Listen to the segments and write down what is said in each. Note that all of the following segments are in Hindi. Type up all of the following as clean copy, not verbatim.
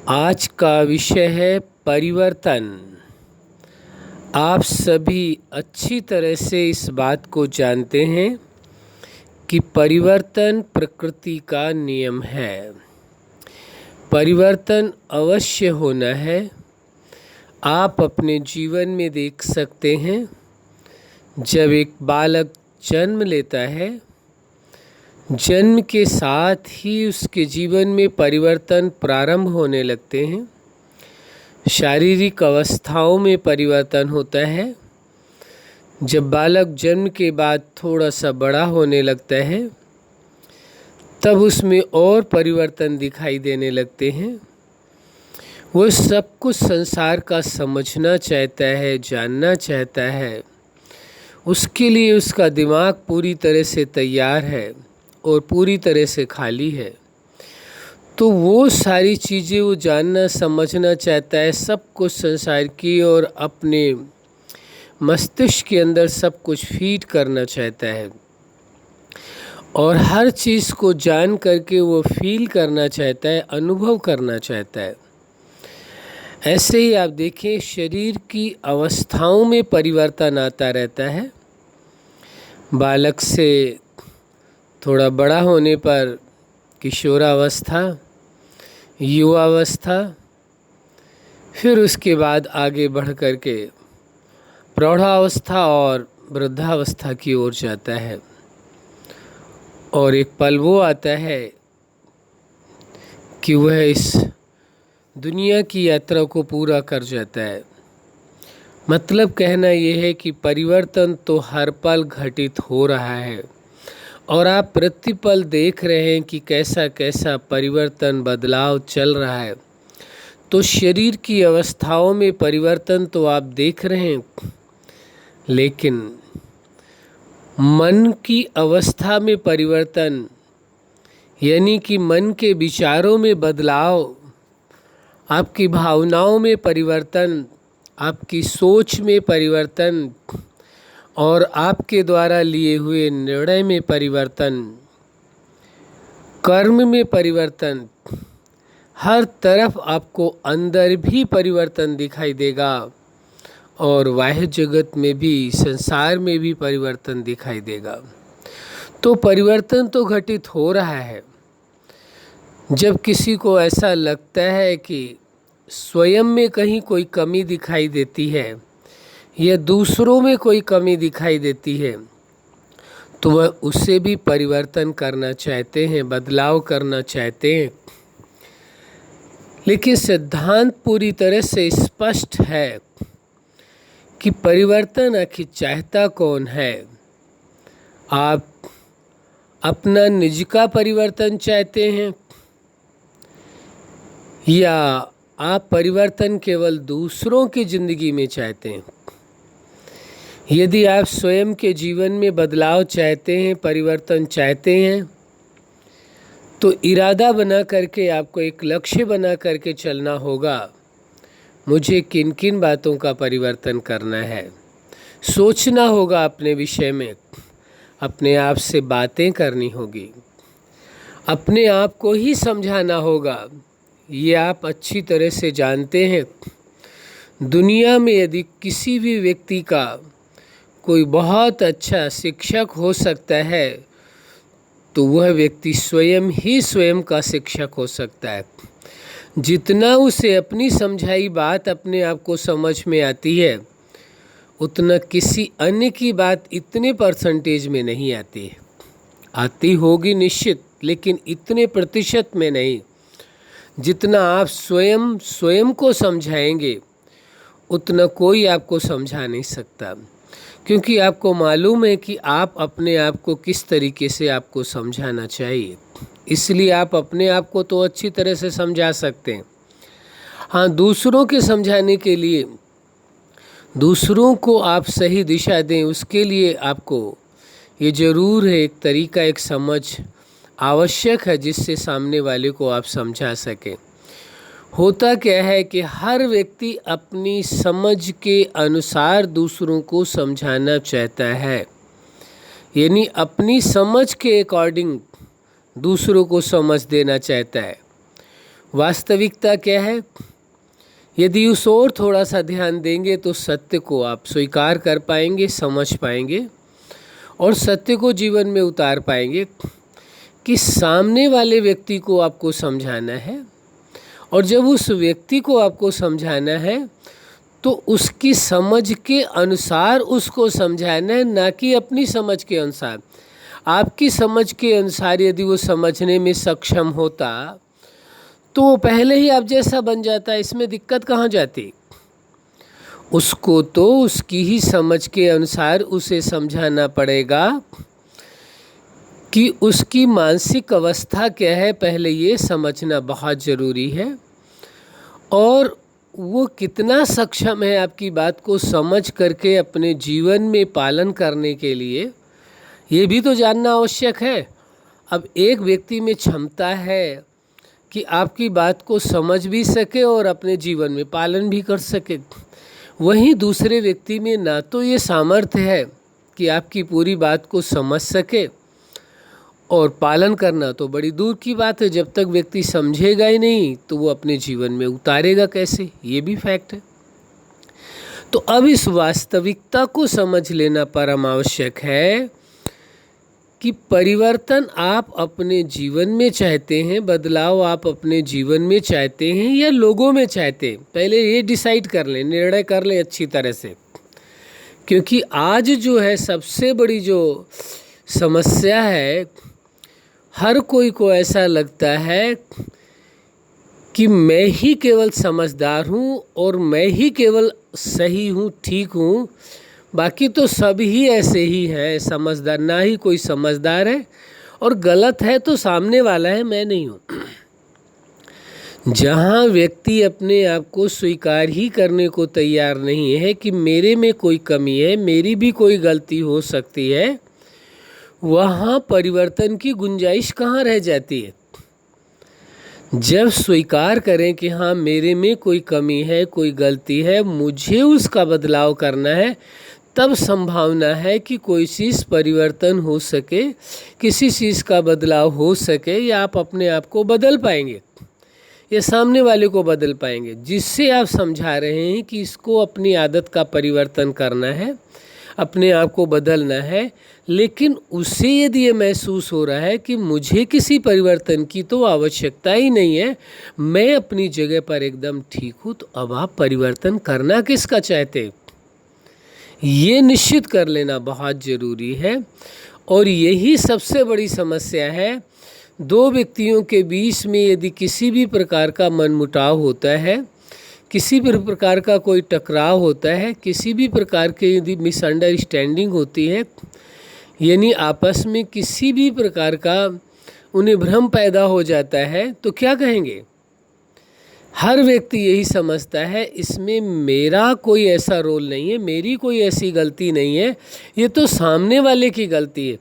आज का विषय है परिवर्तन। आप सभी अच्छी तरह से इस बात को जानते हैं कि परिवर्तन प्रकृति का नियम है। परिवर्तन अवश्य होना है। आप अपने जीवन में देख सकते हैं, जब एक बालक जन्म लेता है, जन्म के साथ ही उसके जीवन में परिवर्तन प्रारंभ होने लगते हैं। शारीरिक अवस्थाओं में परिवर्तन होता है। जब बालक जन्म के बाद थोड़ा सा बड़ा होने लगता है, तब उसमें और परिवर्तन दिखाई देने लगते हैं। वो सब कुछ संसार का समझना चाहता है, जानना चाहता है। उसके लिए उसका दिमाग पूरी तरह से तैयार है और पूरी तरह से खाली है। तो वो सारी चीज़ें वो जानना समझना चाहता है, सब कुछ संसार की, और अपने मस्तिष्क के अंदर सब कुछ फीड करना चाहता है और हर चीज़ को जान करके वो फील करना चाहता है, अनुभव करना चाहता है। ऐसे ही आप देखें, शरीर की अवस्थाओं में परिवर्तन आता रहता है। बालक से थोड़ा बड़ा होने पर किशोरावस्था, युवावस्था, फिर उसके बाद आगे बढ़ कर के प्रौढ़ावस्था और वृद्धावस्था की ओर जाता है। और एक पल वो आता है कि वह इस दुनिया की यात्रा को पूरा कर जाता है। मतलब कहना यह है कि परिवर्तन तो हर पल घटित हो रहा है और आप प्रतिपल देख रहे हैं कि कैसा कैसा परिवर्तन, बदलाव चल रहा है। तो शरीर की अवस्थाओं में परिवर्तन तो आप देख रहे हैं, लेकिन मन की अवस्था में परिवर्तन, यानी कि मन के विचारों में बदलाव, आपकी भावनाओं में परिवर्तन, आपकी सोच में परिवर्तन और आपके द्वारा लिए हुए निर्णय में परिवर्तन, कर्म में परिवर्तन, हर तरफ आपको अंदर भी परिवर्तन दिखाई देगा और बाह्य जगत में भी, संसार में भी परिवर्तन दिखाई देगा। तो परिवर्तन तो घटित हो रहा है। जब किसी को ऐसा लगता है कि स्वयं में कहीं कोई कमी दिखाई देती है या दूसरों में कोई कमी दिखाई देती है, तो वह उससे भी परिवर्तन करना चाहते हैं, बदलाव करना चाहते हैं। लेकिन सिद्धांत पूरी तरह से स्पष्ट है कि परिवर्तन आखिर चाहता कौन है। आप अपना निज का परिवर्तन चाहते हैं या आप परिवर्तन केवल दूसरों की जिंदगी में चाहते हैं? यदि आप स्वयं के जीवन में बदलाव चाहते हैं, परिवर्तन चाहते हैं, तो इरादा बना करके, आपको एक लक्ष्य बना करके चलना होगा। मुझे किन किन बातों का परिवर्तन करना है, सोचना होगा अपने विषय में, अपने आप से बातें करनी होगी, अपने आप को ही समझाना होगा। ये आप अच्छी तरह से जानते हैं। दुनिया में यदि किसी भी व्यक्ति का कोई बहुत अच्छा शिक्षक हो सकता है, तो वह व्यक्ति स्वयं ही स्वयं का शिक्षक हो सकता है। जितना उसे अपनी समझाई बात अपने आप को समझ में आती है, उतना किसी अन्य की बात इतने परसेंटेज में नहीं आती है। आती होगी निश्चित, लेकिन इतने प्रतिशत में नहीं। जितना आप स्वयं को समझाएंगे, उतना कोई आपको समझा नहीं सकता, क्योंकि आपको मालूम है कि आप अपने आप को किस तरीके से आपको समझाना चाहिए। इसलिए आप अपने आप को तो अच्छी तरह से समझा सकते हैं। हाँ, दूसरों के समझाने के लिए, दूसरों को आप सही दिशा दें, उसके लिए आपको ये ज़रूर है, एक तरीका, एक समझ आवश्यक है, जिससे सामने वाले को आप समझा सकें। होता क्या है कि हर व्यक्ति अपनी समझ के अनुसार दूसरों को समझाना चाहता है, यानी अपनी समझ के अकॉर्डिंग दूसरों को समझ देना चाहता है। वास्तविकता क्या है? यदि उस ओर थोड़ा सा ध्यान देंगे तो सत्य को आप स्वीकार कर पाएंगे, समझ पाएंगे और सत्य को जीवन में उतार पाएंगे कि सामने वाले व्यक्ति को आपको समझाना है, और जब उस व्यक्ति को आपको समझाना है तो उसकी समझ के अनुसार उसको समझाना है, ना कि अपनी समझ के अनुसार। आपकी समझ के अनुसार यदि वो समझने में सक्षम होता तो वो पहले ही आप जैसा बन जाता। इसमें दिक्कत कहाँ जाती? उसको तो उसकी ही समझ के अनुसार उसे समझाना पड़ेगा कि उसकी मानसिक अवस्था क्या है, पहले ये समझना बहुत ज़रूरी है। और वो कितना सक्षम है आपकी बात को समझ करके अपने जीवन में पालन करने के लिए, ये भी तो जानना आवश्यक है। अब एक व्यक्ति में क्षमता है कि आपकी बात को समझ भी सके और अपने जीवन में पालन भी कर सके, वहीं दूसरे व्यक्ति में ना तो ये सामर्थ्य है कि आपकी पूरी बात को समझ सके, और पालन करना तो बड़ी दूर की बात है। जब तक व्यक्ति समझेगा ही नहीं तो वो अपने जीवन में उतारेगा कैसे, ये भी फैक्ट है। तो अब इस वास्तविकता को समझ लेना परम आवश्यक है कि परिवर्तन आप अपने जीवन में चाहते हैं, बदलाव आप अपने जीवन में चाहते हैं या लोगों में चाहते हैं, पहले ये डिसाइड कर लें, निर्णय कर लें अच्छी तरह से। क्योंकि आज जो है सबसे बड़ी जो समस्या है, हर कोई को ऐसा लगता है कि मैं ही केवल समझदार हूँ और मैं ही केवल सही हूँ, ठीक हूँ, बाकी तो सब ही ऐसे ही हैं समझदार। ना ही कोई समझदार है, और गलत है तो सामने वाला है, मैं नहीं हूँ। जहाँ व्यक्ति अपने आप को स्वीकार ही करने को तैयार नहीं है कि मेरे में कोई कमी है, मेरी भी कोई गलती हो सकती है, वहाँ परिवर्तन की गुंजाइश कहाँ रह जाती है। जब स्वीकार करें कि हाँ मेरे में कोई कमी है, कोई गलती है, मुझे उसका बदलाव करना है, तब संभावना है कि कोई चीज़ परिवर्तन हो सके, किसी चीज़ का बदलाव हो सके, या आप अपने आप को बदल पाएंगे या सामने वाले को बदल पाएंगे, जिससे आप समझा रहे हैं कि इसको अपनी आदत का परिवर्तन करना है, अपने आप को बदलना है। लेकिन उसे यदि ये महसूस हो रहा है कि मुझे किसी परिवर्तन की तो आवश्यकता ही नहीं है, मैं अपनी जगह पर एकदम ठीक हूँ, तो अब आप परिवर्तन करना किसका चाहते, ये निश्चित कर लेना बहुत ज़रूरी है। और यही सबसे बड़ी समस्या है। दो व्यक्तियों के बीच में यदि किसी भी प्रकार का मनमुटाव होता है, किसी भी प्रकार का कोई टकराव होता है, किसी भी प्रकार के यदि मिसअंडरस्टैंडिंग होती है, यानी आपस में किसी भी प्रकार का उन्हें भ्रम पैदा हो जाता है, तो क्या कहेंगे? हर व्यक्ति यही समझता है इसमें मेरा कोई ऐसा रोल नहीं है, मेरी कोई ऐसी गलती नहीं है, ये तो सामने वाले की गलती है।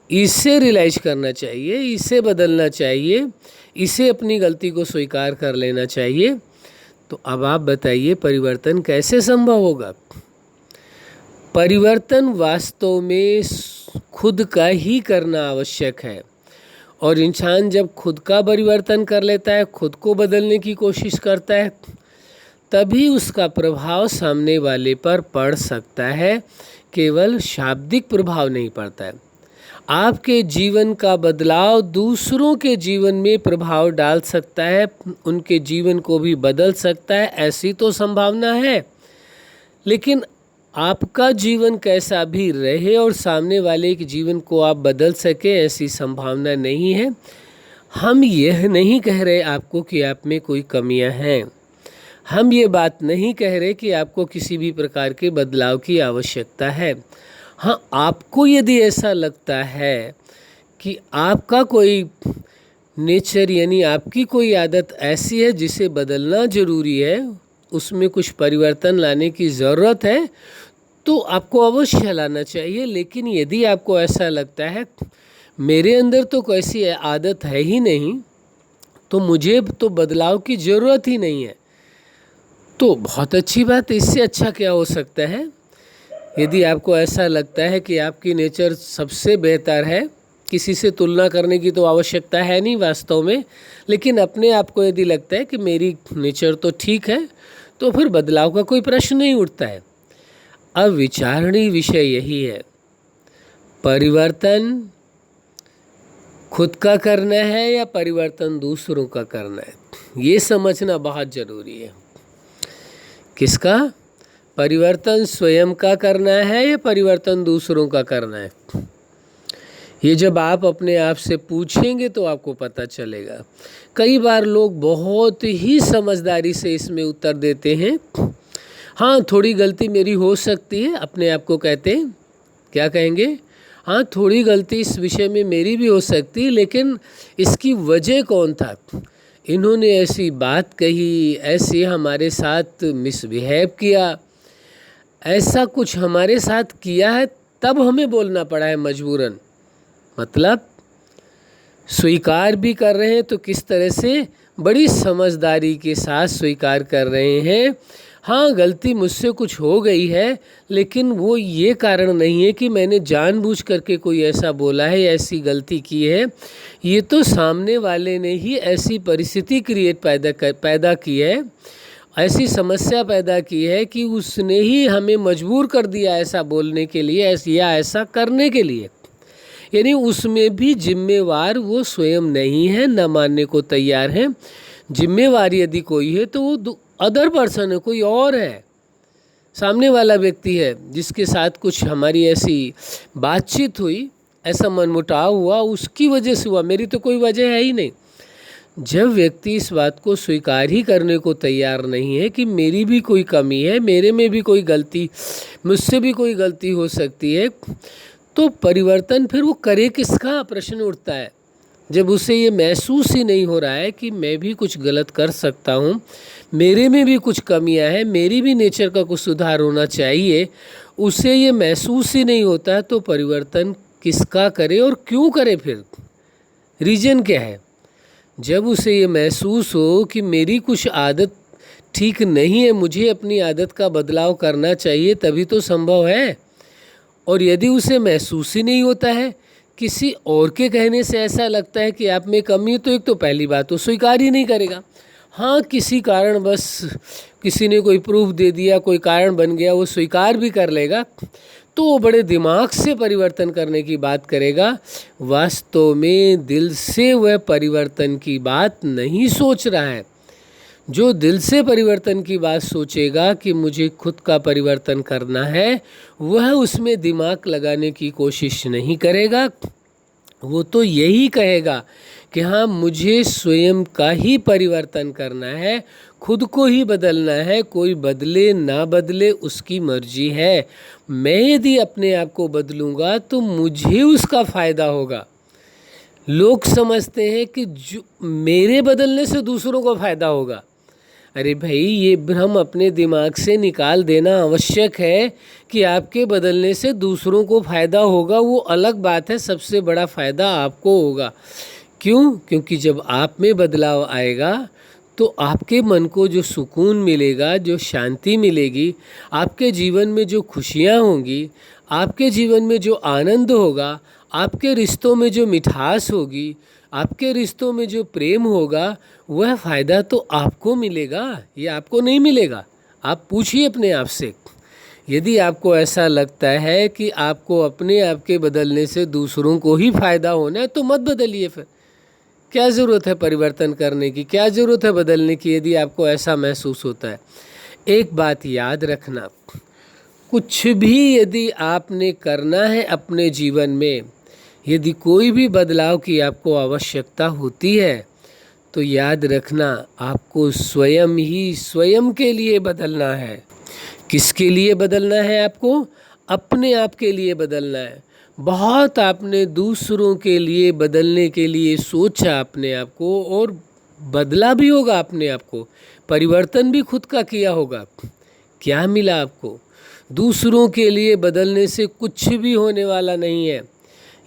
इसे रियलाइज करना चाहिए, इसे बदलना चाहिए, इसे अपनी गलती को स्वीकार कर लेना चाहिए। तो अब आप बताइए परिवर्तन कैसे संभव होगा? परिवर्तन वास्तव में खुद का ही करना आवश्यक है, और इंसान जब खुद का परिवर्तन कर लेता है, खुद को बदलने की कोशिश करता है, तभी उसका प्रभाव सामने वाले पर पड़ सकता है। केवल शाब्दिक प्रभाव नहीं पड़ता है। आपके जीवन का बदलाव दूसरों के जीवन में प्रभाव डाल सकता है, उनके जीवन को भी बदल सकता है, ऐसी तो संभावना है। लेकिन आपका जीवन कैसा भी रहे और सामने वाले के जीवन को आप बदल सके, ऐसी संभावना नहीं है। हम यह नहीं कह रहे आपको कि आप में कोई कमियां हैं, हम ये बात नहीं कह रहे कि आपको किसी भी प्रकार के बदलाव की आवश्यकता है। हाँ, आपको यदि ऐसा लगता है कि आपका कोई नेचर यानी आपकी कोई आदत ऐसी है जिसे बदलना ज़रूरी है, उसमें कुछ परिवर्तन लाने की ज़रूरत है, तो आपको अवश्य लाना चाहिए। लेकिन यदि आपको ऐसा लगता है मेरे अंदर तो कोई ऐसी आदत है ही नहीं, तो मुझे तो बदलाव की ज़रूरत ही नहीं है, तो बहुत अच्छी बात है। इससे अच्छा क्या हो सकता है? यदि आपको ऐसा लगता है कि आपकी नेचर सबसे बेहतर है, किसी से तुलना करने की तो आवश्यकता है नहीं वास्तव में, लेकिन अपने आप को यदि लगता है कि मेरी नेचर तो ठीक है, तो फिर बदलाव का कोई प्रश्न नहीं उठता है। अब विचारणीय विषय यही है, परिवर्तन खुद का करना है या परिवर्तन दूसरों का करना है, ये समझना बहुत ज़रूरी है। किसका परिवर्तन स्वयं का करना है या परिवर्तन दूसरों का करना है, ये जब आप अपने आप से पूछेंगे तो आपको पता चलेगा। कई बार लोग बहुत ही समझदारी से इसमें उत्तर देते हैं, हाँ थोड़ी गलती मेरी हो सकती है, अपने आप को कहते हैं, क्या कहेंगे, हाँ थोड़ी गलती इस विषय में मेरी भी हो सकती है, लेकिन इसकी वजह कौन था, इन्होंने ऐसी बात कही, ऐसे हमारे साथ मिसबिहेव किया, ऐसा कुछ हमारे साथ किया है, तब हमें बोलना पड़ा है मजबूरन। मतलब स्वीकार भी कर रहे हैं तो किस तरह से बड़ी समझदारी के साथ स्वीकार कर रहे हैं, हाँ गलती मुझसे कुछ हो गई है, लेकिन वो ये कारण नहीं है कि मैंने जानबूझ करके कोई ऐसा बोला है, ऐसी गलती की है, ये तो सामने वाले ने ही ऐसी परिस्थिति पैदा की है, ऐसी समस्या पैदा की है कि उसने ही हमें मजबूर कर दिया ऐसा बोलने के लिए या ऐसा करने के लिए। यानी उसमें भी जिम्मेवार वो स्वयं नहीं है, न मानने को तैयार है। जिम्मेवार यदि कोई है तो वो अदर पर्सन है, कोई और है, सामने वाला व्यक्ति है जिसके साथ कुछ हमारी ऐसी बातचीत हुई, ऐसा मनमुटाव हुआ, उसकी वजह से हुआ, मेरी तो कोई वजह है ही नहीं। जब व्यक्ति इस बात को स्वीकार ही करने को तैयार नहीं है कि मेरी भी कोई कमी है, मेरे में भी कोई गलती, मुझसे भी कोई गलती हो सकती है, तो परिवर्तन फिर वो करे किसका प्रश्न उठता है। जब उसे ये महसूस ही नहीं हो रहा है कि मैं भी कुछ गलत कर सकता हूँ, मेरे में भी कुछ कमियां हैं, मेरी भी नेचर का कुछ सुधार होना चाहिए, उसे ये महसूस ही नहीं होता है, तो परिवर्तन किसका करे और क्यों करे, फिर रीजन क्या है। जब उसे ये महसूस हो कि मेरी कुछ आदत ठीक नहीं है, मुझे अपनी आदत का बदलाव करना चाहिए, तभी तो संभव है। और यदि उसे महसूस ही नहीं होता है, किसी और के कहने से ऐसा लगता है कि आप में कमी है, तो एक तो पहली बात तो स्वीकार ही नहीं करेगा। हाँ किसी कारण बस किसी ने कोई प्रूफ दे दिया, कोई कारण बन गया, वो स्वीकार भी कर लेगा, तो वो बड़े दिमाग से परिवर्तन करने की बात करेगा। वास्तव में दिल से वह परिवर्तन की बात नहीं सोच रहा है। जो दिल से परिवर्तन की बात सोचेगा कि मुझे खुद का परिवर्तन करना है, वह उसमें दिमाग लगाने की कोशिश नहीं करेगा। वो तो यही कहेगा कि हाँ मुझे स्वयं का ही परिवर्तन करना है, खुद को ही बदलना है, कोई बदले ना बदले उसकी मर्जी है, मैं यदि अपने आप को बदलूँगा तो मुझे उसका फ़ायदा होगा। लोग समझते हैं कि जो मेरे बदलने से दूसरों को फ़ायदा होगा। अरे भाई, ये भ्रम अपने दिमाग से निकाल देना आवश्यक है कि आपके बदलने से दूसरों को फ़ायदा होगा, वो अलग बात है, सबसे बड़ा फ़ायदा आपको होगा। क्यों? क्योंकि जब आप में बदलाव आएगा तो आपके मन को जो सुकून मिलेगा, जो शांति मिलेगी, आपके जीवन में जो खुशियाँ होंगी, आपके जीवन में जो आनंद होगा, आपके रिश्तों में जो मिठास होगी, आपके रिश्तों में जो प्रेम होगा, वह फ़ायदा तो आपको मिलेगा, ये आपको नहीं मिलेगा। आप पूछिए अपने आप से, यदि आपको ऐसा लगता है कि आपको अपने आप के बदलने से दूसरों को ही फ़ायदा होना है, तो मत बदलिए। फिर क्या ज़रूरत है परिवर्तन करने की, क्या ज़रूरत है बदलने की, यदि आपको ऐसा महसूस होता है। एक बात याद रखना, कुछ भी यदि आपने करना है अपने जीवन में, यदि कोई भी बदलाव की आपको आवश्यकता होती है, तो याद रखना आपको स्वयं ही स्वयं के लिए बदलना है। किसके लिए बदलना है? आपको अपने आप के लिए बदलना है। बहुत आपने दूसरों के लिए बदलने के लिए सोचा अपने आप को, और बदला भी होगा अपने आप को, परिवर्तन भी खुद का किया होगा। क्या मिला आपको? दूसरों के लिए बदलने से कुछ भी होने वाला नहीं है।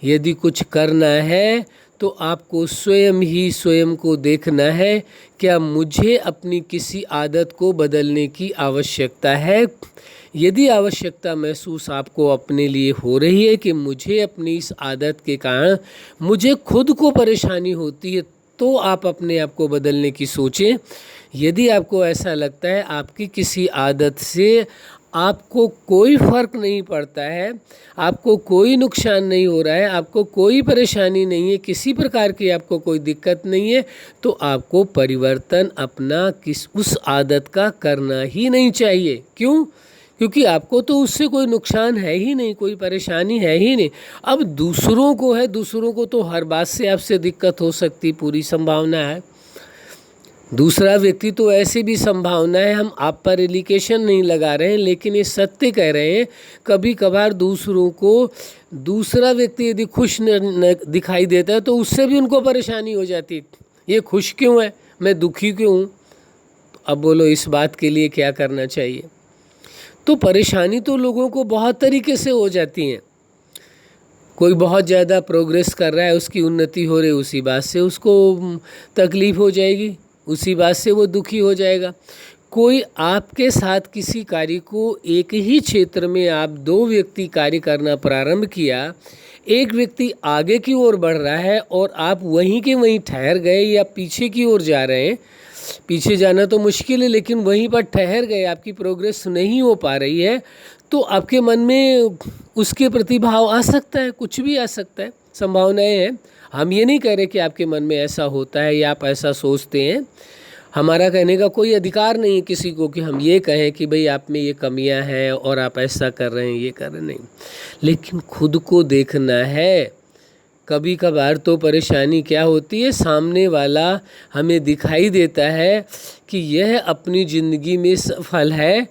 यदि कुछ करना है तो आपको स्वयं ही स्वयं को देखना है, क्या मुझे अपनी किसी आदत को बदलने की आवश्यकता है, यदि आवश्यकता महसूस आपको अपने लिए हो रही है कि मुझे अपनी इस आदत के कारण मुझे खुद को परेशानी होती है, तो आप अपने आप को बदलने की सोचें। यदि आपको ऐसा लगता है आपकी किसी आदत से आपको कोई फ़र्क नहीं पड़ता है, आपको कोई नुकसान नहीं हो रहा है, आपको कोई परेशानी नहीं है, किसी प्रकार की आपको कोई दिक्कत नहीं है, तो आपको परिवर्तन अपना उस आदत का करना ही नहीं चाहिए। क्यों? क्योंकि आपको तो उससे कोई नुकसान है ही नहीं, कोई परेशानी है ही नहीं। अब दूसरों को है, दूसरों को तो हर बात से आपसे दिक्कत हो सकती, पूरी संभावना है। दूसरा व्यक्ति तो ऐसी भी संभावना है, हम आप पर एलिगेशन नहीं लगा रहे हैं, लेकिन ये सत्य कह रहे हैं। कभी कभार दूसरों को दूसरा व्यक्ति यदि खुश न दिखाई देता है तो उससे भी उनको परेशानी हो जाती है। ये खुश क्यों है, मैं दुखी क्यों हूँ? अब बोलो इस बात के लिए क्या करना चाहिए? तो परेशानी तो लोगों को बहुत तरीके से हो जाती हैं। कोई बहुत ज़्यादा प्रोग्रेस कर रहा है, उसकी उन्नति हो रही, उसी बात से उसको तकलीफ़ हो जाएगी, उसी बात से वो दुखी हो जाएगा। कोई आपके साथ किसी कार्य को, एक ही क्षेत्र में आप दो व्यक्ति कार्य करना प्रारंभ किया, एक व्यक्ति आगे की ओर बढ़ रहा है और आप वहीं के वहीं ठहर गए या पीछे की ओर जा रहे हैं। पीछे जाना तो मुश्किल है, लेकिन वहीं पर ठहर गए, आपकी प्रोग्रेस नहीं हो पा रही है, तो आपके मन में उसके प्रति भाव आ सकता है, कुछ भी आ सकता है, संभावनाएं हैं। हम ये नहीं कह रहे कि आपके मन में ऐसा होता है या आप ऐसा सोचते हैं। हमारा कहने का कोई अधिकार नहीं है किसी को कि हम ये कहें कि भाई आप में ये कमियां हैं और आप ऐसा कर रहे हैं, ये कर रहे नहीं। लेकिन खुद को देखना है। कभी कभार तो परेशानी क्या होती है, सामने वाला हमें दिखाई देता है कि यह अपनी ज़िंदगी में सफल है,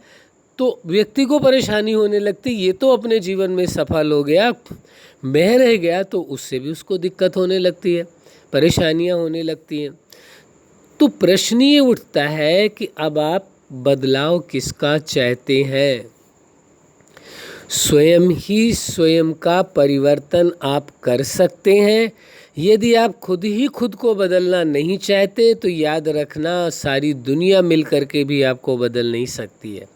तो व्यक्ति को परेशानी होने लगती, ये तो अपने जीवन में सफल हो गया, मैं रह गया, तो उससे भी उसको दिक्कत होने लगती है, परेशानियां होने लगती हैं। तो प्रश्न ये उठता है कि अब आप बदलाव किसका चाहते हैं? स्वयं ही स्वयं का परिवर्तन आप कर सकते हैं। यदि आप खुद ही खुद को बदलना नहीं चाहते तो याद रखना, सारी दुनिया मिल कर के भी आपको बदल नहीं सकती है,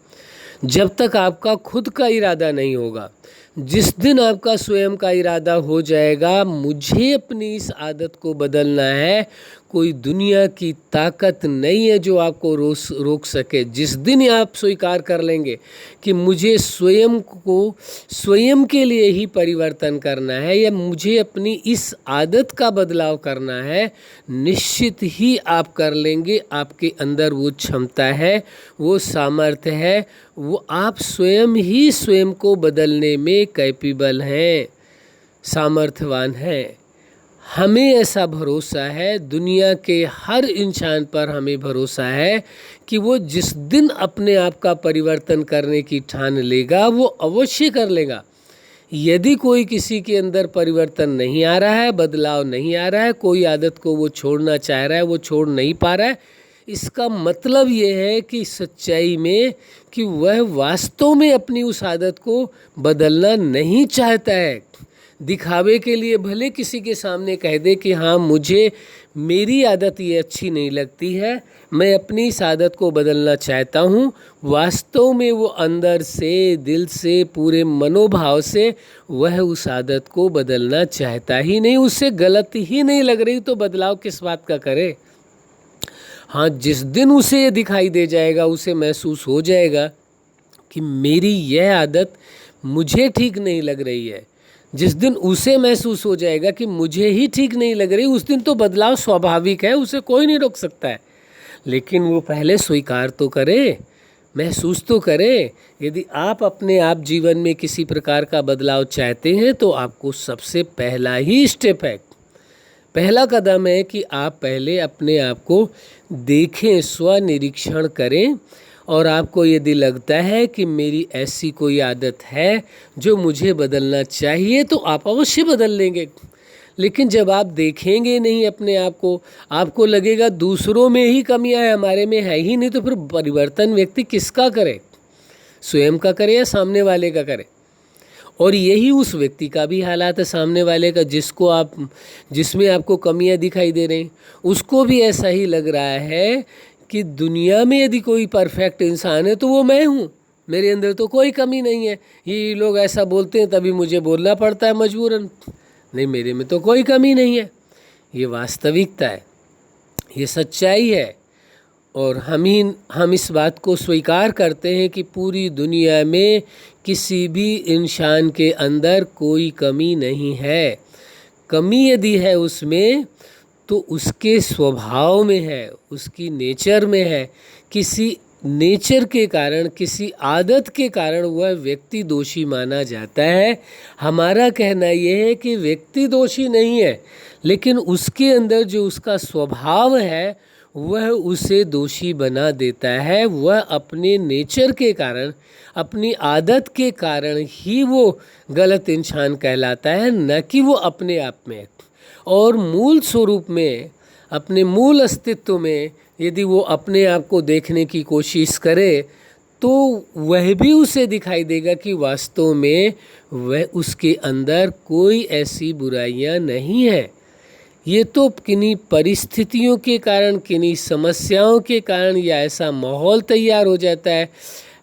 जब तक आपका खुद का इरादा नहीं होगा। जिस दिन आपका स्वयं का इरादा हो जाएगा, मुझे अपनी इस आदत को बदलना है, कोई दुनिया की ताकत नहीं है जो आपको रोक सके। जिस दिन आप स्वीकार कर लेंगे कि मुझे स्वयं को स्वयं के लिए ही परिवर्तन करना है या मुझे अपनी इस आदत का बदलाव करना है, निश्चित ही आप कर लेंगे। आपके अंदर वो क्षमता है, वो सामर्थ्य है, वो आप स्वयं ही स्वयं को बदलने में कैपेबल हैं, सामर्थ्यवान हैं। हमें ऐसा भरोसा है, दुनिया के हर इंसान पर हमें भरोसा है कि वो जिस दिन अपने आप का परिवर्तन करने की ठान लेगा, वो अवश्य कर लेगा। यदि कोई किसी के अंदर परिवर्तन नहीं आ रहा है, बदलाव नहीं आ रहा है, कोई आदत को वो छोड़ना चाह रहा है, वो छोड़ नहीं पा रहा है, इसका मतलब ये है कि सच्चाई में कि वह वास्तव में अपनी उस आदत को बदलना नहीं चाहता है। दिखावे के लिए भले किसी के सामने कह दे कि हाँ मुझे मेरी आदत ये अच्छी नहीं लगती है, मैं अपनी इस आदत को बदलना चाहता हूँ, वास्तव में वो अंदर से, दिल से, पूरे मनोभाव से वह उस आदत को बदलना चाहता ही नहीं, उससे गलत ही नहीं लग रही, तो बदलाव किस बात का करे। हाँ, जिस दिन उसे ये दिखाई दे जाएगा, उसे महसूस हो जाएगा कि मेरी यह आदत मुझे ठीक नहीं लग रही है, जिस दिन उसे महसूस हो जाएगा कि मुझे ही ठीक नहीं लग रही, उस दिन तो बदलाव स्वाभाविक है, उसे कोई नहीं रोक सकता है। लेकिन वो पहले स्वीकार तो करे, महसूस तो करे। यदि आप अपने आप जीवन में किसी प्रकार का बदलाव चाहते हैं तो आपको सबसे पहला ही स्टेप है, पहला कदम है कि आप पहले अपने आप को देखें, स्वनिरीक्षण करें, और आपको यदि लगता है कि मेरी ऐसी कोई आदत है जो मुझे बदलना चाहिए, तो आप अवश्य बदल लेंगे। लेकिन जब आप देखेंगे नहीं अपने आप को, आपको लगेगा दूसरों में ही कमियां हैं, हमारे में है ही नहीं, तो फिर परिवर्तन व्यक्ति किसका करे? स्वयं का करे या सामने वाले का करे? और यही उस व्यक्ति का भी हालात है, सामने वाले का, जिसमें आपको कमियां दिखाई दे रही, उसको भी ऐसा ही लग रहा है कि दुनिया में यदि कोई परफेक्ट इंसान है तो वो मैं हूँ, मेरे अंदर तो कोई कमी नहीं है, ये लोग ऐसा बोलते हैं तभी मुझे बोलना पड़ता है मजबूरन। नहीं, मेरे में तो कोई कमी नहीं है। ये वास्तविकता है, ये सच्चाई है। और हम इस बात को स्वीकार करते हैं कि पूरी दुनिया में किसी भी इंसान के अंदर कोई कमी नहीं है। कमी यदि है उसमें तो उसके स्वभाव में है, उसकी नेचर में है। किसी नेचर के कारण, किसी आदत के कारण वह व्यक्ति दोषी माना जाता है। हमारा कहना यह है कि व्यक्ति दोषी नहीं है, लेकिन उसके अंदर जो उसका स्वभाव है वह उसे दोषी बना देता है। वह अपने नेचर के कारण, अपनी आदत के कारण ही वो गलत इंसान कहलाता है, न कि वो अपने आप में। और मूल स्वरूप में, अपने मूल अस्तित्व में यदि वो अपने आप को देखने की कोशिश करे तो वह भी उसे दिखाई देगा कि वास्तव में वह, उसके अंदर कोई ऐसी बुराइयां नहीं है। ये तो किन्हीं परिस्थितियों के कारण, किन्हीं समस्याओं के कारण या ऐसा माहौल तैयार हो जाता है,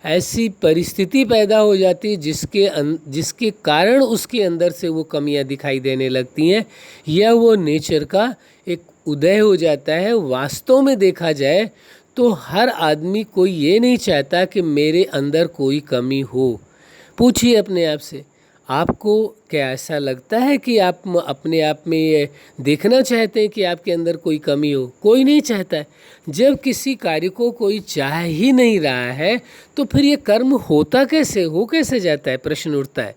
ऐसी परिस्थिति पैदा हो जाती है जिसके कारण उसके अंदर से वो कमियां दिखाई देने लगती हैं, या वो नेचर का एक उदय हो जाता है। वास्तव में देखा जाए तो हर आदमी कोई ये नहीं चाहता कि मेरे अंदर कोई कमी हो। पूछिए अपने आप से, आपको क्या ऐसा लगता है कि आप अपने आप में ये देखना चाहते हैं कि आपके अंदर कोई कमी हो? कोई नहीं चाहता है। जब किसी कार्य को कोई चाह ही नहीं रहा है तो फिर ये कर्म होता कैसे, हो कैसे जाता है? प्रश्न उठता है।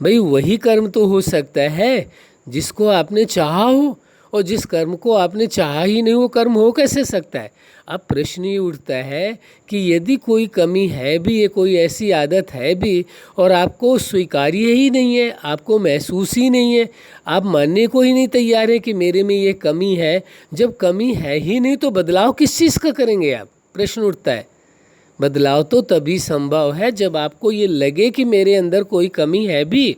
भाई वही कर्म तो हो सकता है जिसको आपने चाहा हो, और जिस कर्म को आपने चाहा ही नहीं वो कर्म हो कैसे सकता है? अब प्रश्न ये उठता है कि यदि कोई कमी है भी, ये कोई ऐसी आदत है भी और आपको स्वीकार्य ही नहीं है, आपको महसूस ही नहीं है, आप मानने को ही नहीं तैयार है कि मेरे में ये कमी है, जब कमी है ही नहीं तो बदलाव किस चीज़ का करेंगे आप? प्रश्न उठता है। बदलाव तो तभी संभव है जब आपको ये लगे कि मेरे अंदर कोई कमी है भी,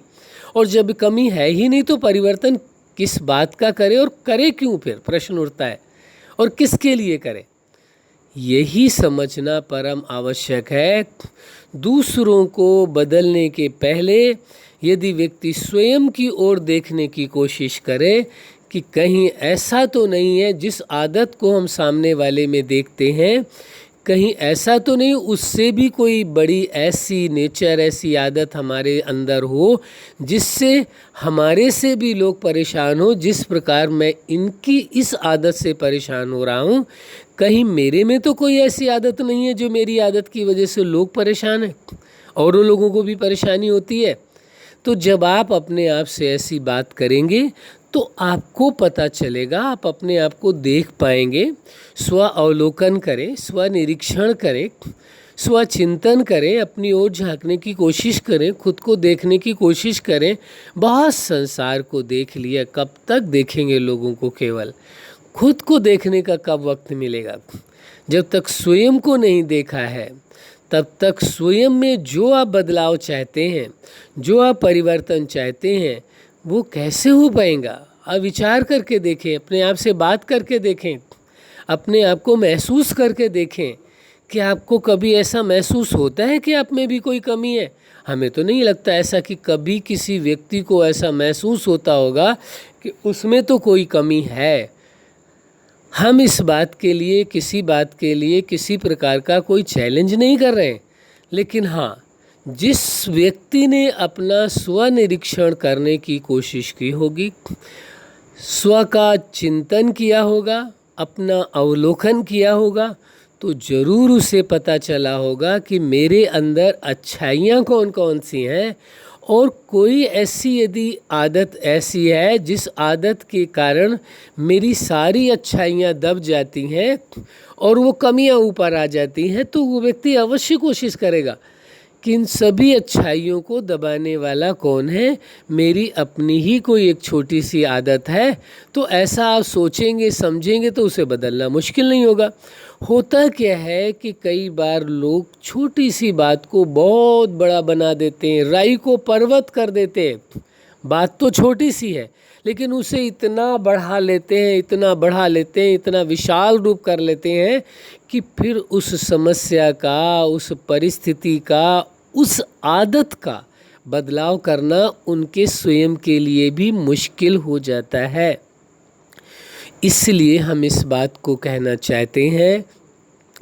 और जब कमी है ही नहीं तो परिवर्तन किस बात का करे और करे क्यों? फिर प्रश्न उठता है, और किसके लिए करे? यही समझना परम आवश्यक है। दूसरों को बदलने के पहले यदि व्यक्ति स्वयं की ओर देखने की कोशिश करे कि कहीं ऐसा तो नहीं है जिस आदत को हम सामने वाले में देखते हैं, कहीं ऐसा तो नहीं उससे भी कोई बड़ी ऐसी नेचर, ऐसी आदत हमारे अंदर हो जिससे हमारे से भी लोग परेशान हो, जिस प्रकार मैं इनकी इस आदत से परेशान हो रहा हूँ, कहीं मेरे में तो कोई ऐसी आदत नहीं है जो मेरी आदत की वजह से लोग परेशान हैं, और लोगों को भी परेशानी होती है। तो जब आप अपने आप से ऐसी बात करेंगे तो आपको पता चलेगा, आप अपने आप को देख पाएंगे। स्व अवलोकन करें, स्व निरीक्षण करें, स्व चिंतन करें, अपनी ओर झांकने की कोशिश करें, खुद को देखने की कोशिश करें। बहुत संसार को देख लिया, कब तक देखेंगे लोगों को? केवल खुद को देखने का कब वक्त मिलेगा? जब तक स्वयं को नहीं देखा है तब तक स्वयं में जो आप बदलाव चाहते हैं, जो आप परिवर्तन चाहते हैं, वो कैसे हो पाएगा? आप विचार करके देखें, अपने आप से बात करके देखें, अपने आप को महसूस करके देखें कि आपको कभी ऐसा महसूस होता है कि आप में भी कोई कमी है? हमें तो नहीं लगता ऐसा कि कभी किसी व्यक्ति को ऐसा महसूस होता होगा कि उसमें तो कोई कमी है। हम इस बात के लिए, किसी बात के लिए किसी प्रकार का कोई चैलेंज नहीं कर रहे हैं, लेकिन हाँ, जिस व्यक्ति ने अपना स्वनिरीक्षण करने की कोशिश की होगी, स्व का चिंतन किया होगा, अपना अवलोकन किया होगा, तो ज़रूर उसे पता चला होगा कि मेरे अंदर अच्छाइयाँ कौन कौन सी हैं, और कोई ऐसी यदि आदत ऐसी है जिस आदत के कारण मेरी सारी अच्छाइयाँ दब जाती हैं और वो कमियाँ ऊपर आ जाती हैं, तो वो व्यक्ति अवश्य कोशिश करेगा कि इन सभी अच्छाइयों को दबाने वाला कौन है? मेरी अपनी ही कोई एक छोटी सी आदत है। तो ऐसा आप सोचेंगे, समझेंगे तो उसे बदलना मुश्किल नहीं होगा। होता क्या है कि कई बार लोग छोटी सी बात को बहुत बड़ा बना देते हैं, राई को पर्वत कर देते हैं। बात तो छोटी सी है लेकिन उसे इतना बढ़ा लेते हैं, इतना बढ़ा लेते हैं, इतना विशाल रूप कर लेते हैं कि फिर उस समस्या का, उस परिस्थिति का, उस आदत का बदलाव करना उनके स्वयं के लिए भी मुश्किल हो जाता है। इसलिए हम इस बात को कहना चाहते हैं,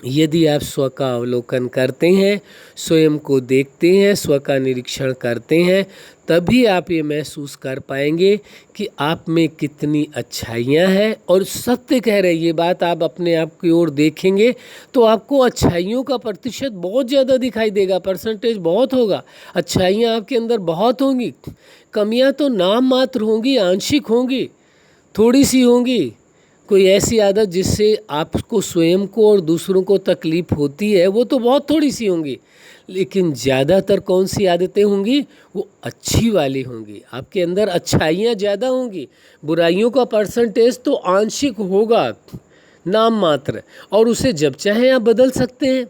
यदि आप स्व का अवलोकन करते हैं, स्वयं को देखते हैं, स्व का निरीक्षण करते हैं, तभी आप ये महसूस कर पाएंगे कि आप में कितनी अच्छाइयाँ हैं। और सत्य कह रहे, ये बात आप अपने आप की ओर देखेंगे तो आपको अच्छाइयों का प्रतिशत बहुत ज़्यादा दिखाई देगा, परसेंटेज बहुत होगा, अच्छाइयाँ आपके अंदर बहुत होंगी। कमियाँ तो नाम मात्र होंगी, आंशिक होंगी, थोड़ी सी होंगी। कोई ऐसी आदत जिससे आपको स्वयं को और दूसरों को तकलीफ होती है वो तो बहुत थोड़ी सी होंगी, लेकिन ज़्यादातर कौन सी आदतें होंगी, वो अच्छी वाली होंगी। आपके अंदर अच्छाइयाँ ज़्यादा होंगी, बुराइयों का परसेंटेज तो आंशिक होगा, नाम मात्र, और उसे जब चाहें आप बदल सकते हैं।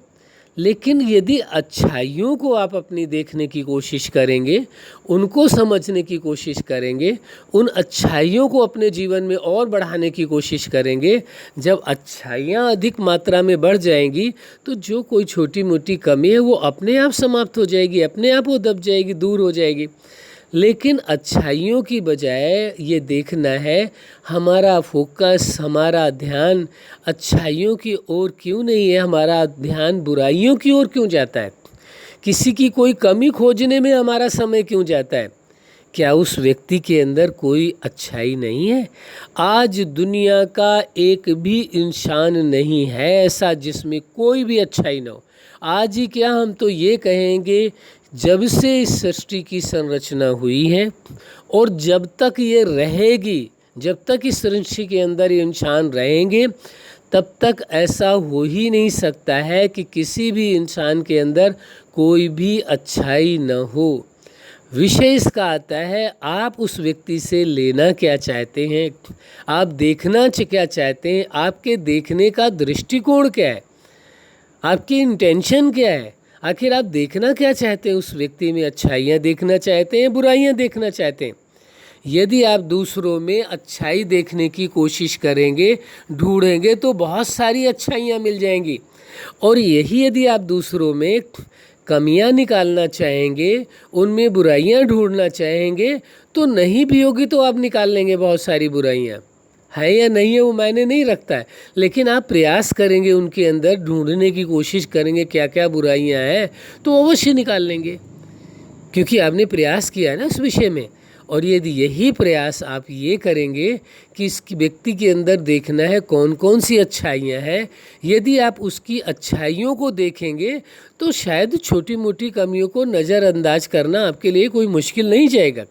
लेकिन यदि अच्छाइयों को आप अपनी देखने की कोशिश करेंगे, उनको समझने की कोशिश करेंगे, उन अच्छाइयों को अपने जीवन में और बढ़ाने की कोशिश करेंगे, जब अच्छाइयाँ अधिक मात्रा में बढ़ जाएंगी तो जो कोई छोटी मोटी कमी है वो अपने आप समाप्त हो जाएगी, अपने आप वो दब जाएगी, दूर हो जाएगी। लेकिन अच्छाइयों की बजाय ये देखना है, हमारा फोकस, हमारा ध्यान अच्छाइयों की ओर क्यों नहीं है, हमारा ध्यान बुराइयों की ओर क्यों जाता है, किसी की कोई कमी खोजने में हमारा समय क्यों जाता है। क्या उस व्यक्ति के अंदर कोई अच्छाई नहीं है? आज दुनिया का एक भी इंसान नहीं है ऐसा जिसमें कोई भी अच्छाई ना हो। आज ही क्या, हम तो ये कहेंगे, जब से इस सृष्टि की संरचना हुई है और जब तक ये रहेगी, जब तक इस सृष्टि के अंदर ये इंसान रहेंगे, तब तक ऐसा हो ही नहीं सकता है कि किसी भी इंसान के अंदर कोई भी अच्छाई न हो। विषय इसका आता है, आप उस व्यक्ति से लेना क्या चाहते हैं, आप देखना क्या चाहते हैं, आपके देखने का दृष्टिकोण क्या है, आपकी इंटेंशन क्या है, आखिर आप देखना क्या चाहते हैं उस व्यक्ति में। अच्छाइयाँ देखना चाहते हैं, बुराइयाँ देखना चाहते हैं। यदि आप दूसरों में अच्छाई देखने की कोशिश करेंगे, ढूंढेंगे, तो बहुत सारी अच्छाइयाँ मिल जाएंगी। और यही यदि आप दूसरों में कमियां निकालना चाहेंगे, उनमें बुराइयां ढूंढना चाहेंगे, तो नहीं भी होगी तो आप निकाल लेंगे बहुत सारी बुराइयां। है या नहीं है वो मायने नहीं रखता है, लेकिन आप प्रयास करेंगे, उनके अंदर ढूंढने की कोशिश करेंगे क्या क्या बुराइयां हैं, तो अवश्य निकाल लेंगे, क्योंकि आपने प्रयास किया है ना उस विषय में। और यदि यही प्रयास आप ये करेंगे कि इस व्यक्ति के अंदर देखना है कौन कौन सी अच्छाइयाँ हैं, यदि आप उसकी अच्छाइयों को देखेंगे तो शायद छोटी मोटी कमियों को नज़रअंदाज करना आपके लिए कोई मुश्किल नहीं जाएगा।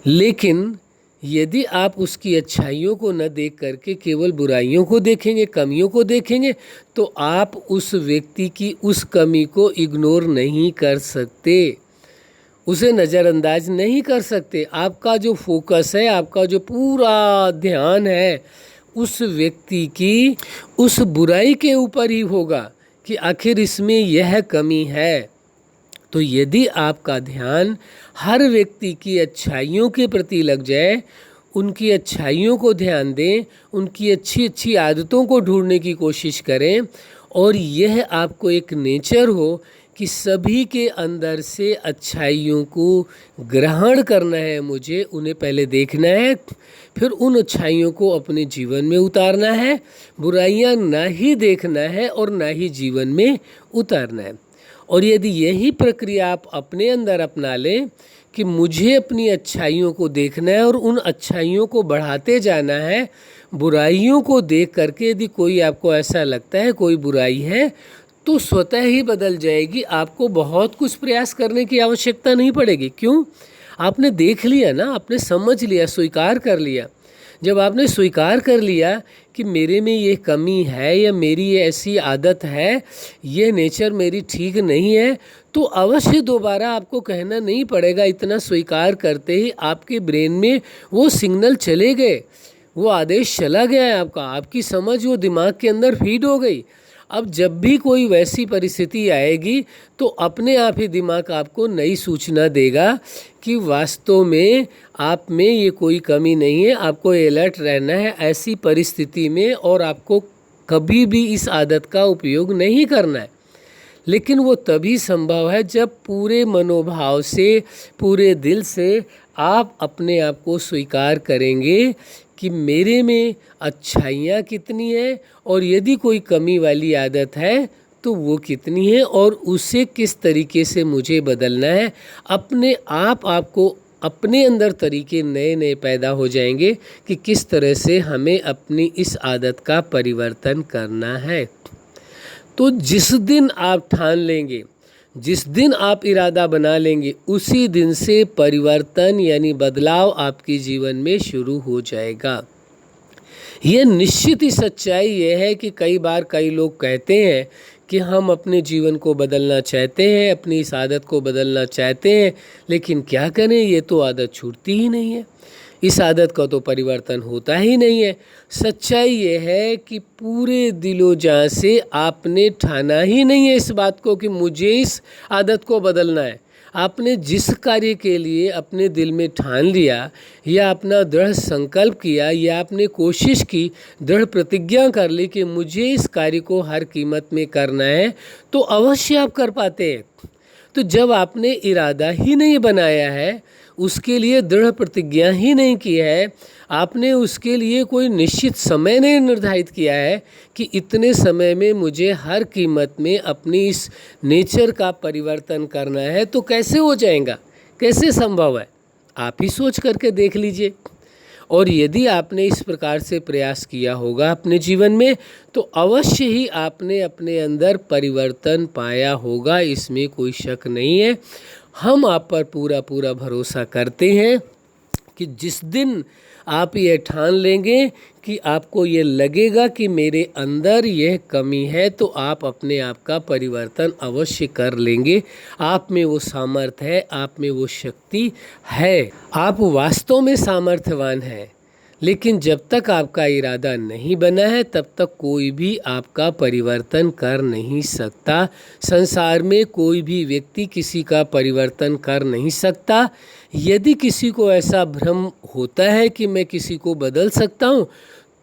लेकिन यदि आप उसकी अच्छाइयों को न देख करके केवल बुराइयों को देखेंगे, कमियों को देखेंगे, तो आप उस व्यक्ति की उस कमी को इग्नोर नहीं कर सकते, उसे नज़रअंदाज नहीं कर सकते। आपका जो फोकस है, आपका जो पूरा ध्यान है, उस व्यक्ति की उस बुराई के ऊपर ही होगा कि आखिर इसमें यह कमी है। तो यदि आपका ध्यान हर व्यक्ति की अच्छाइयों के प्रति लग जाए, उनकी अच्छाइयों को ध्यान दें, उनकी अच्छी अच्छी आदतों को ढूंढने की कोशिश करें, और यह आपको एक नेचर हो कि सभी के अंदर से अच्छाइयों को ग्रहण करना है, मुझे उन्हें पहले देखना है, फिर उन अच्छाइयों को अपने जीवन में उतारना है, बुराइयां ना ही देखना है और ना ही जीवन में उतारना है। और यदि यही प्रक्रिया आप अपने अंदर अपना लें कि मुझे अपनी अच्छाइयों को देखना है और उन अच्छाइयों को बढ़ाते जाना है, बुराइयों को देख करके यदि कोई आपको ऐसा लगता है कोई बुराई है, तो स्वतः ही बदल जाएगी। आपको बहुत कुछ प्रयास करने की आवश्यकता नहीं पड़ेगी। क्यों? आपने देख लिया ना, आपने समझ लिया, स्वीकार कर लिया। जब आपने स्वीकार कर लिया कि मेरे में ये कमी है या मेरी ये ऐसी आदत है, ये नेचर मेरी ठीक नहीं है, तो अवश्य दोबारा आपको कहना नहीं पड़ेगा। इतना स्वीकार करते ही आपके ब्रेन में वो सिग्नल चले गए, वो आदेश चला गया है आपका, आपकी समझ वो दिमाग के अंदर फीड हो गई। अब जब भी कोई वैसी परिस्थिति आएगी तो अपने आप ही दिमाग आपको नई सूचना देगा कि वास्तव में आप में ये कोई कमी नहीं है, आपको अलर्ट रहना है ऐसी परिस्थिति में, और आपको कभी भी इस आदत का उपयोग नहीं करना है। लेकिन वो तभी संभव है जब पूरे मनोभाव से, पूरे दिल से आप अपने आप को स्वीकार करेंगे कि मेरे में अच्छाइयाँ कितनी हैं, और यदि कोई कमी वाली आदत है तो वो कितनी है, और उसे किस तरीके से मुझे बदलना है। अपने आप आपको अपने अंदर तरीके नए नए पैदा हो जाएंगे कि किस तरह से हमें अपनी इस आदत का परिवर्तन करना है। तो जिस दिन आप ठान लेंगे, जिस दिन आप इरादा बना लेंगे, उसी दिन से परिवर्तन यानी बदलाव आपके जीवन में शुरू हो जाएगा। ये निश्चित ही सच्चाई ये है कि कई बार कई लोग कहते हैं कि हम अपने जीवन को बदलना चाहते हैं, अपनी इस आदत को बदलना चाहते हैं, लेकिन क्या करें, ये तो आदत छूटती ही नहीं है, इस आदत का तो परिवर्तन होता ही नहीं है। सच्चाई ये है कि पूरे दिलो जान से आपने ठाना ही नहीं है इस बात को कि मुझे इस आदत को बदलना है। आपने जिस कार्य के लिए अपने दिल में ठान लिया, या अपना दृढ़ संकल्प किया, या आपने कोशिश की, दृढ़ प्रतिज्ञा कर ली कि मुझे इस कार्य को हर कीमत में करना है, तो अवश्य आप कर पाते हैं। तो जब आपने इरादा ही नहीं बनाया है, उसके लिए दृढ़ प्रतिज्ञा ही नहीं की है, आपने उसके लिए कोई निश्चित समय नहीं निर्धारित किया है कि इतने समय में मुझे हर कीमत में अपनी इस नेचर का परिवर्तन करना है, तो कैसे हो जाएगा, कैसे संभव है? आप ही सोच करके देख लीजिए। और यदि आपने इस प्रकार से प्रयास किया होगा अपने जीवन में, तो अवश्य ही आपने अपने अंदर परिवर्तन पाया होगा, इसमें कोई शक नहीं है। हम आप पर पूरा पूरा भरोसा करते हैं कि जिस दिन आप ये ठान लेंगे कि आपको ये लगेगा कि मेरे अंदर यह कमी है, तो आप अपने आप का परिवर्तन अवश्य कर लेंगे। आप में वो सामर्थ्य है, आप में वो शक्ति है, आप वास्तव में सामर्थ्यवान हैं। लेकिन जब तक आपका इरादा नहीं बना है, तब तक कोई भी आपका परिवर्तन कर नहीं सकता। संसार में कोई भी व्यक्ति किसी का परिवर्तन कर नहीं सकता। यदि किसी को ऐसा भ्रम होता है कि मैं किसी को बदल सकता हूँ,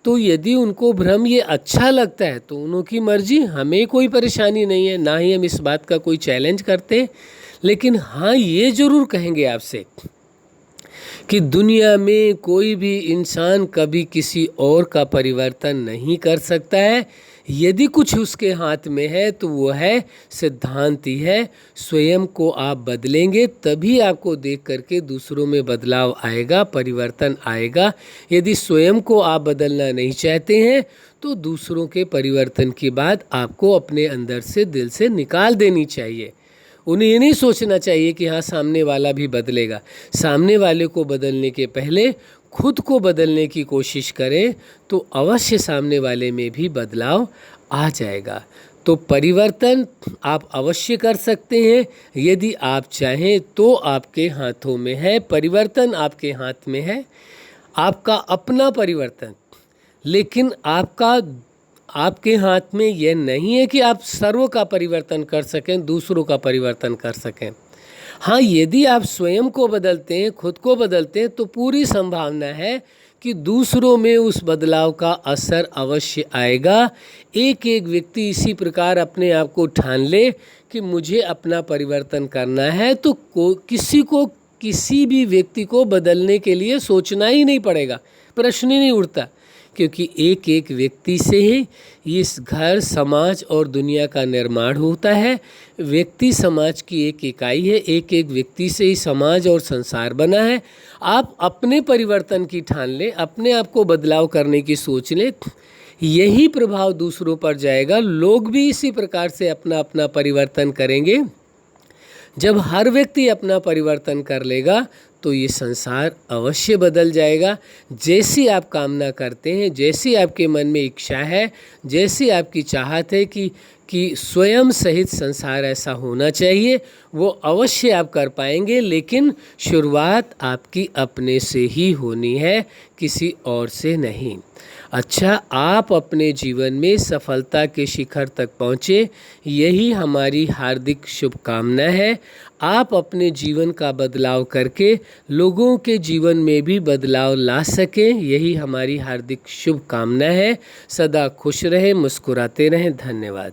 तो यदि उनको भ्रम ये अच्छा लगता है तो उनकी मर्जी, हमें कोई परेशानी नहीं है, ना ही हम इस बात का कोई चैलेंज करते। लेकिन हाँ, ये ज़रूर कहेंगे आपसे कि दुनिया में कोई भी इंसान कभी किसी और का परिवर्तन नहीं कर सकता है। यदि कुछ उसके हाथ में है तो वो है सिद्धांत ही है। स्वयं को आप बदलेंगे तभी आपको देख करके दूसरों में बदलाव आएगा, परिवर्तन आएगा। यदि स्वयं को आप बदलना नहीं चाहते हैं तो दूसरों के परिवर्तन की बात आपको अपने अंदर से, दिल से निकाल देनी चाहिए। उन्हें ये नहीं सोचना चाहिए कि हाँ सामने वाला भी बदलेगा। सामने वाले को बदलने के पहले खुद को बदलने की कोशिश करें तो अवश्य सामने वाले में भी बदलाव आ जाएगा। तो परिवर्तन आप अवश्य कर सकते हैं, यदि आप चाहें तो आपके हाथों में है। परिवर्तन आपके हाथ में है, आपका अपना परिवर्तन। लेकिन आपके हाथ में यह नहीं है कि आप सर्व का परिवर्तन कर सकें, दूसरों का परिवर्तन कर सकें। हाँ, यदि आप स्वयं को बदलते हैं, खुद को बदलते हैं, तो पूरी संभावना है कि दूसरों में उस बदलाव का असर अवश्य आएगा। एक एक व्यक्ति इसी प्रकार अपने आप को ठान ले कि मुझे अपना परिवर्तन करना है, तो किसी भी व्यक्ति को बदलने के लिए सोचना ही नहीं पड़ेगा, प्रश्न ही नहीं उठता। क्योंकि एक एक व्यक्ति से ही इस घर, समाज और दुनिया का निर्माण होता है। व्यक्ति समाज की एक इकाई है, एक एक व्यक्ति से ही समाज और संसार बना है। आप अपने परिवर्तन की ठान लें, अपने आप को बदलाव करने की सोच लें, यही प्रभाव दूसरों पर जाएगा। लोग भी इसी प्रकार से अपना अपना परिवर्तन करेंगे। जब हर व्यक्ति अपना परिवर्तन कर लेगा तो ये संसार अवश्य बदल जाएगा। जैसी आप कामना करते हैं, जैसी आपके मन में इच्छा है, जैसी आपकी चाहत है कि स्वयं सहित संसार ऐसा होना चाहिए, वो अवश्य आप कर पाएंगे। लेकिन शुरुआत आपकी अपने से ही होनी है, किसी और से नहीं। अच्छा, आप अपने जीवन में सफलता के शिखर तक पहुँचे, यही हमारी हार्दिक शुभकामना है। आप अपने जीवन का बदलाव करके लोगों के जीवन में भी बदलाव ला सकें, यही हमारी हार्दिक शुभकामना है। सदा खुश रहें, मुस्कुराते रहें। धन्यवाद।